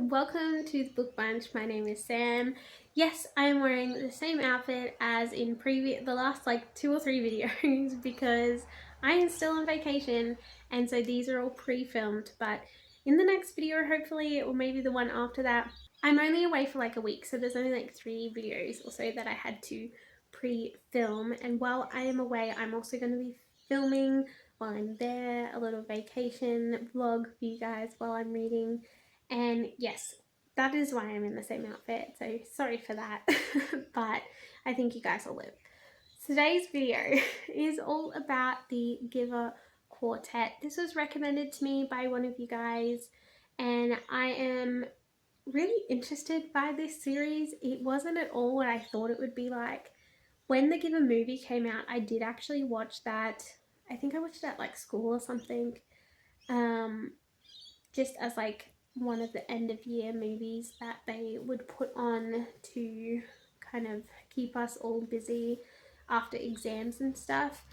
welcome to the book bunch. My name is Sam. Yes, I am wearing the same outfit as in the last 2 or 3 videos because I am still on vacation, and so these are all pre-filmed. But in the next video, hopefully, or maybe the one after that, I'm only away for a week, so there's only 3 videos or so that I had to pre-film. And while I am away, I'm also going to be filming while I'm there, a little vacation vlog for you guys while I'm reading. And yes, that is why I'm in the same outfit, so sorry for that. But I think you guys will live. Today's video is all about the Giver Quartet. This was recommended to me by one of you guys, and I am really interested by this series. It wasn't at all what I thought it would be like. When the Giver movie came out, I did actually watch that. I think I watched it at school or something, just as one of the end of year movies that they would put on to kind of keep us all busy after exams and stuff.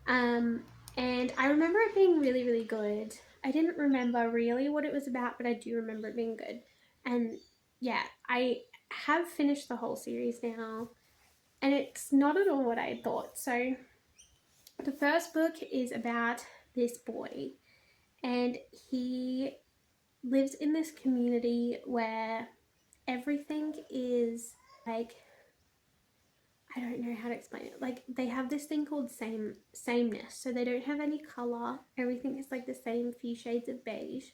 And I remember it being really, really good. I didn't remember really what it was about, but I do remember it being good. And yeah, I have finished the whole series now, and it's not at all what I thought. So the first book is about this boy, and he lives in this community where everything is I don't know how to explain it. They have this thing called sameness. So they don't have any color. Everything is the same few shades of beige.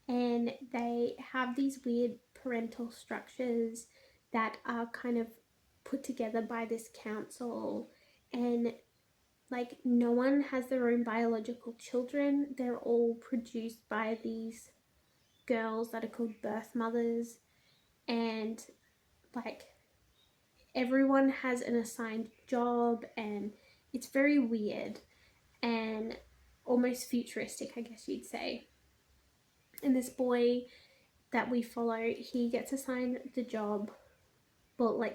And they have these weird parental structures that are kind of put together by this council. And no one has their own biological children. They're all produced by these girls that are called birth mothers, and everyone has an assigned job, and it's very weird and almost futuristic, I guess you'd say. And this boy that we follow, he gets assigned the job,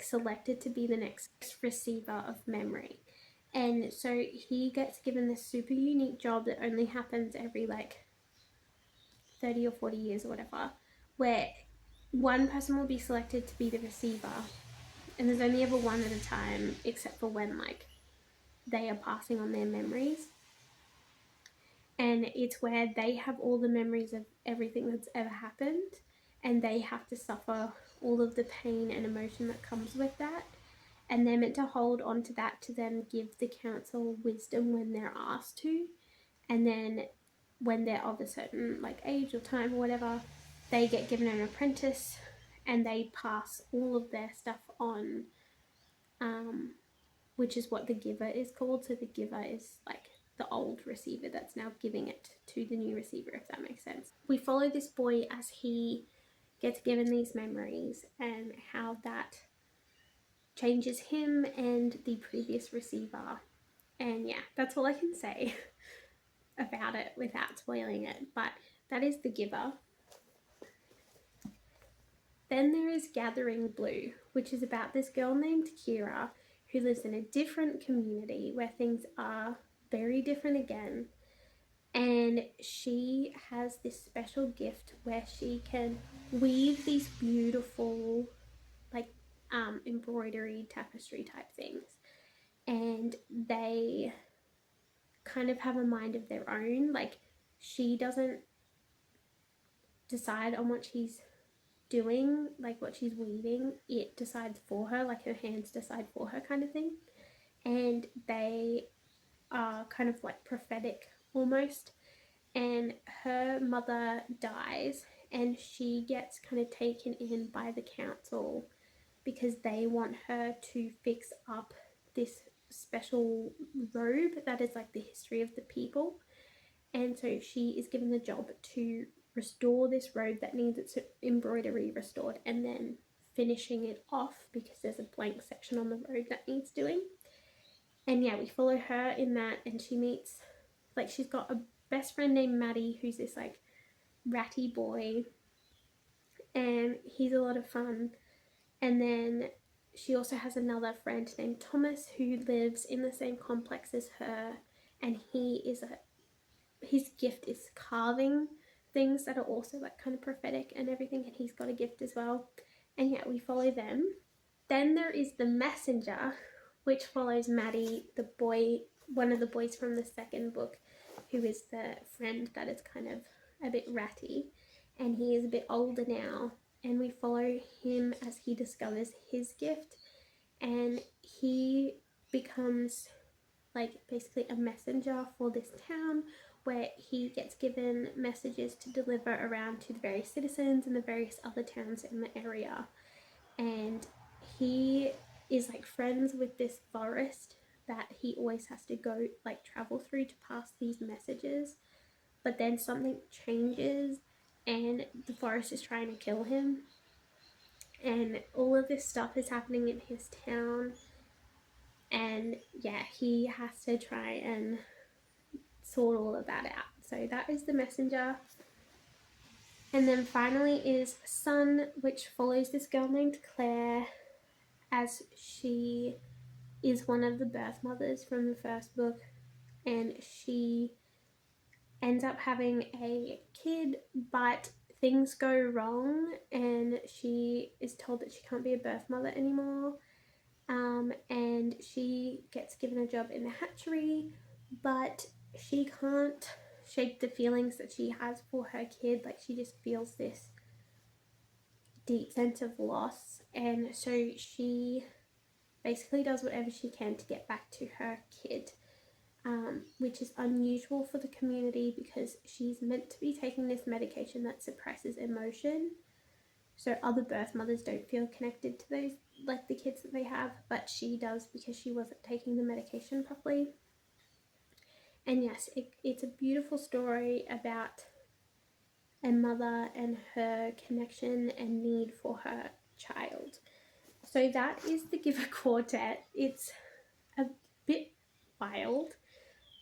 selected to be the next receiver of memory. And so he gets given this super unique job that only happens every 30 or 40 years or whatever, where one person will be selected to be the receiver, and there's only ever one at a time, except for when they are passing on their memories. And it's where they have all the memories of everything that's ever happened, and they have to suffer all of the pain and emotion that comes with that, and they're meant to hold on to that to then give the council wisdom when they're asked to. And then when they're of a certain age or time or whatever, they get given an apprentice, and they pass all of their stuff on, which is what the Giver is called. So the Giver is the old receiver that's now giving it to the new receiver, if that makes sense. We follow this boy as he gets given these memories and how that changes him and the previous receiver. And yeah, that's all I can say about it without spoiling it, but that is the Giver. Then there is Gathering Blue, which is about this girl named Kira who lives in a different community where things are very different again. And she has this special gift where she can weave these beautiful embroidery tapestry type things. And they kind of have a mind of their own. She doesn't decide on what she's doing, what she's weaving. It decides for her, her hands decide for her, kind of thing. And they are kind of prophetic almost. And her mother dies, and she gets kind of taken in by the council because they want her to fix up this special robe that is the history of the people. And so she is given the job to restore this robe that needs its embroidery restored, and then finishing it off because there's a blank section on the robe that needs doing. And yeah, we follow her in that, and she meets, she's got a best friend named Maddie, who's this ratty boy, and he's a lot of fun. And then she also has another friend named Thomas who lives in the same complex as her, and his gift is carving things that are also like kind of prophetic and everything, and he's got a gift as well. And yeah, we follow them. Then there is the messenger, which follows Maddie, the boy, one of the boys from the second book, who is the friend that is kind of a bit ratty, and he is a bit older now, and we follow him as he discovers his gift, and he becomes like basically a messenger for this town, where he gets given messages to deliver around to the various citizens in the various other towns in the area. And he is like friends with this forest that he always has to go like travel through to pass these messages. But then something changes and the forest is trying to kill him, and all of this stuff is happening in his town. And yeah, he has to try and sort all of that out. So that is the messenger. And then finally is Sun, which follows this girl named Claire, as she is one of the birth mothers from the first book, and she ends up having a kid, but things go wrong and she is told that she can't be a birth mother anymore. And she gets given a job in the hatchery, but she can't shake the feelings that she has for her kid. Like, she just feels this deep sense of loss, and so she basically does whatever she can to get back to her kid, which is unusual for the community because she's meant to be taking this medication that suppresses emotion. So other birth mothers don't feel connected to those, like the kids that they have, but she does because she wasn't taking the medication properly. And yes, it's a beautiful story about a mother and her connection and need for her child. So that is the Giver Quartet. It's a bit wild.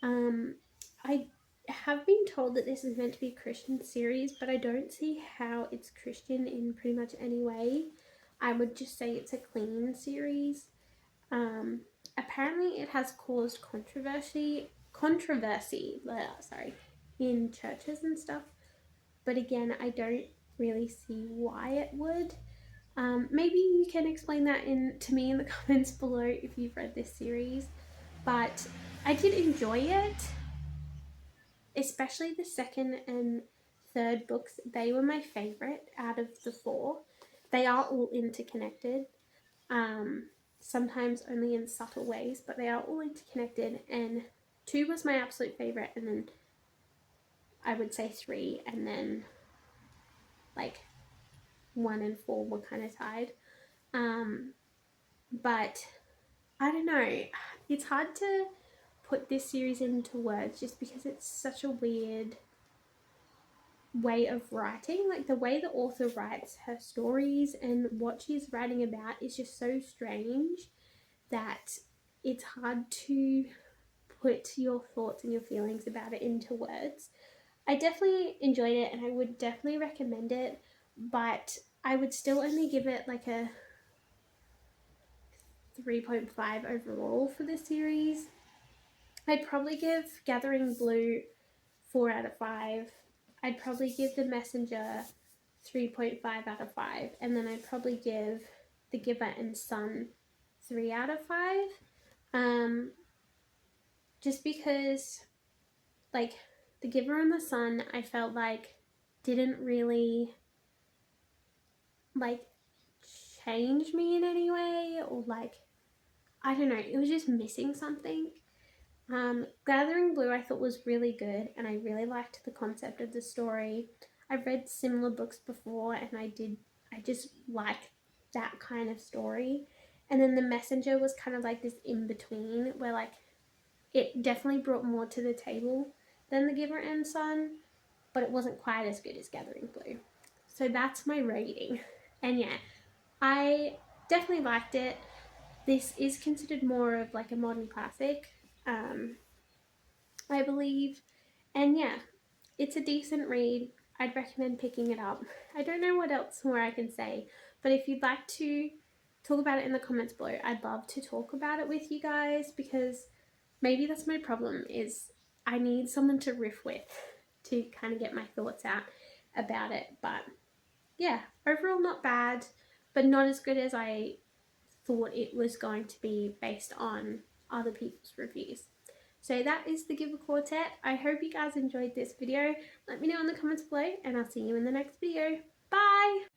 I have been told that this is meant to be a Christian series, but I don't see how it's Christian in pretty much any way. I would just say it's a clean series. Apparently it has caused controversy, in churches and stuff. But again, I don't really see why it would. Maybe you can explain that to me in the comments below if you've read this series. But I did enjoy it, especially the second and third books. They were my favorite out of the four. They are all interconnected, sometimes only in subtle ways, but they are all interconnected. And 2 was my absolute favorite, and then I would say 3, and then like 1 and 4 were kind of tied. But I don't know, it's hard to put this series into words just because it's such a weird way of writing. Like, the way the author writes her stories and what she's writing about is just so strange that it's hard to put your thoughts and your feelings about it into words. I definitely enjoyed it and I would definitely recommend it, but I would still only give it like a 3.5 overall for this series. I'd probably give Gathering Blue 4 out of 5. I'd probably give The Messenger 3.5 out of 5. And then I'd probably give The Giver and Sun 3 out of 5. Just because, like, The Giver and the Sun, I felt like didn't really, like, change me in any way, or like, I don't know, it was just missing something. Gathering Blue I thought was really good, and I really liked the concept of the story. I've read similar books before, and I just like that kind of story. And then The Messenger was kind of like this in between, where like it definitely brought more to the table than The Giver and Sun, but it wasn't quite as good as Gathering Blue. So that's my rating. And yeah, I definitely liked it. This is considered more of like a modern classic, I believe. And yeah, it's a decent read. I'd recommend picking it up. I don't know what else more I can say, but if you'd like to talk about it in the comments below, I'd love to talk about it with you guys, because maybe that's my problem, is I need someone to riff with to kind of get my thoughts out. about it. But yeah, overall not bad, but not as good as I thought it was going to be based on other people's reviews. So that is the Give a Quartet. I hope you guys enjoyed this video. Let me know in the comments below, and I'll see you in the next video. Bye!